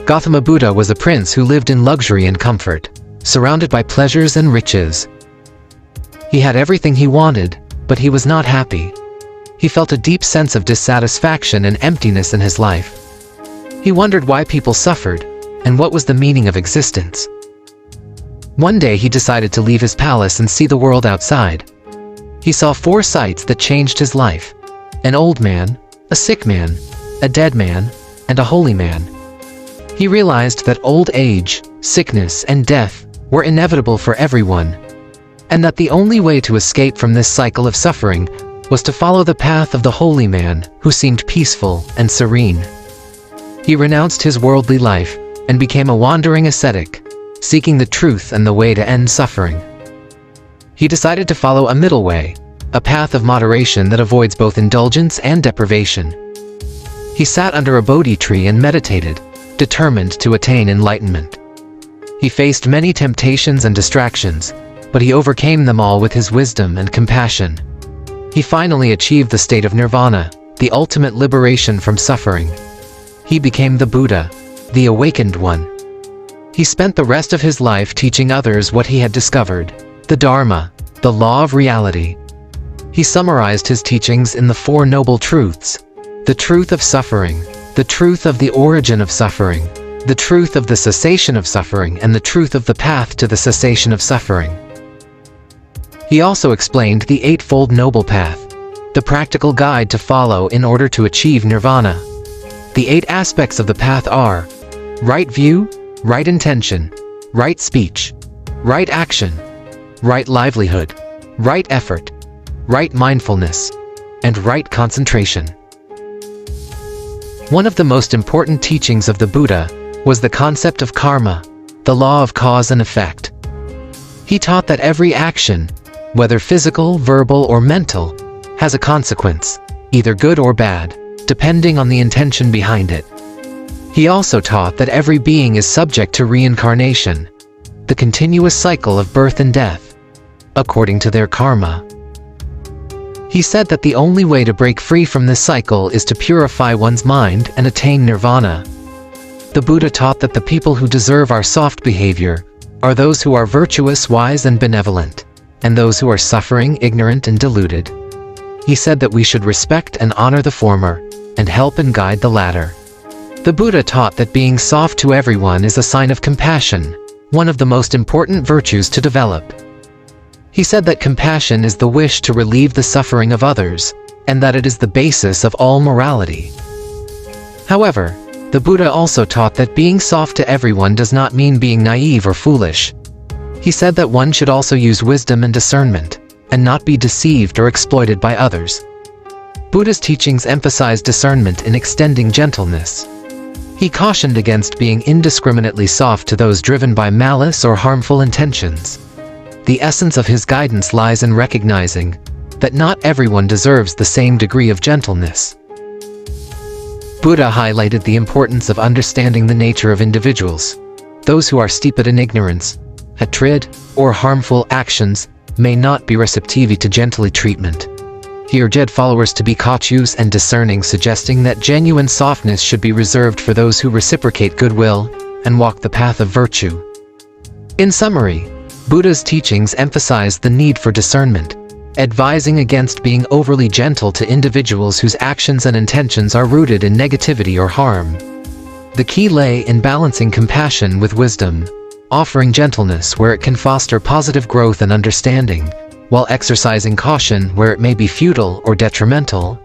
Gautama Buddha was a prince who lived in luxury and comfort, surrounded by pleasures and riches. He had everything he wanted, but he was not happy. He felt a deep sense of dissatisfaction and emptiness in his life. He wondered why people suffered, and what was the meaning of existence. One day he decided to leave his palace and see the world outside. He saw 4 sights that changed his life: an old man, a sick man, a dead man, and a holy man. He realized that old age, sickness, and death were inevitable for everyone, and that the only way to escape from this cycle of suffering was to follow the path of the holy man who seemed peaceful and serene. He renounced his worldly life and became a wandering ascetic, seeking the truth and the way to end suffering. He decided to follow a middle way, a path of moderation that avoids both indulgence and deprivation. He sat under a Bodhi tree and meditated, determined to attain enlightenment. He faced many temptations and distractions, but he overcame them all with his wisdom and compassion. He finally achieved the state of nirvana, the ultimate liberation from suffering. He became the Buddha, the awakened one. He spent the rest of his life teaching others what he had discovered, the Dharma, the law of reality. He summarized his teachings in the 4 noble truths: the truth of suffering, the truth of the origin of suffering, the truth of the cessation of suffering, and the truth of the path to the cessation of suffering. He also explained the Eightfold Noble Path, the practical guide to follow in order to achieve nirvana. The 8 aspects of the path are: right view, right intention, right speech, right action, right livelihood, right effort, right mindfulness, and right concentration. One of the most important teachings of the Buddha was the concept of karma, the law of cause and effect. He taught that every action, whether physical, verbal, or mental, has a consequence, either good or bad, depending on the intention behind it. He also taught that every being is subject to reincarnation, the continuous cycle of birth and death, according to their karma. He said that the only way to break free from this cycle is to purify one's mind and attain nirvana. The Buddha taught that the people who deserve our soft behavior are those who are virtuous, wise, and benevolent, and those who are suffering, ignorant, and deluded. He said that we should respect and honor the former, and help and guide the latter. The Buddha taught that being soft to everyone is a sign of compassion, one of the most important virtues to develop. He said that compassion is the wish to relieve the suffering of others, and that it is the basis of all morality. However, the Buddha also taught that being soft to everyone does not mean being naive or foolish. He said that one should also use wisdom and discernment, and not be deceived or exploited by others. Buddha's teachings emphasize discernment in extending gentleness. He cautioned against being indiscriminately soft to those driven by malice or harmful intentions. The essence of his guidance lies in recognizing that not everyone deserves the same degree of gentleness. Buddha highlighted the importance of understanding the nature of individuals. Those who are steeped in ignorance, hatred, or harmful actions may not be receptive to gently treatment. He urged followers to be cautious and discerning, suggesting that genuine softness should be reserved for those who reciprocate goodwill and walk the path of virtue. In summary, Buddha's teachings emphasize the need for discernment, advising against being overly gentle to individuals whose actions and intentions are rooted in negativity or harm. The key lay in balancing compassion with wisdom, offering gentleness where it can foster positive growth and understanding, while exercising caution where it may be futile or detrimental.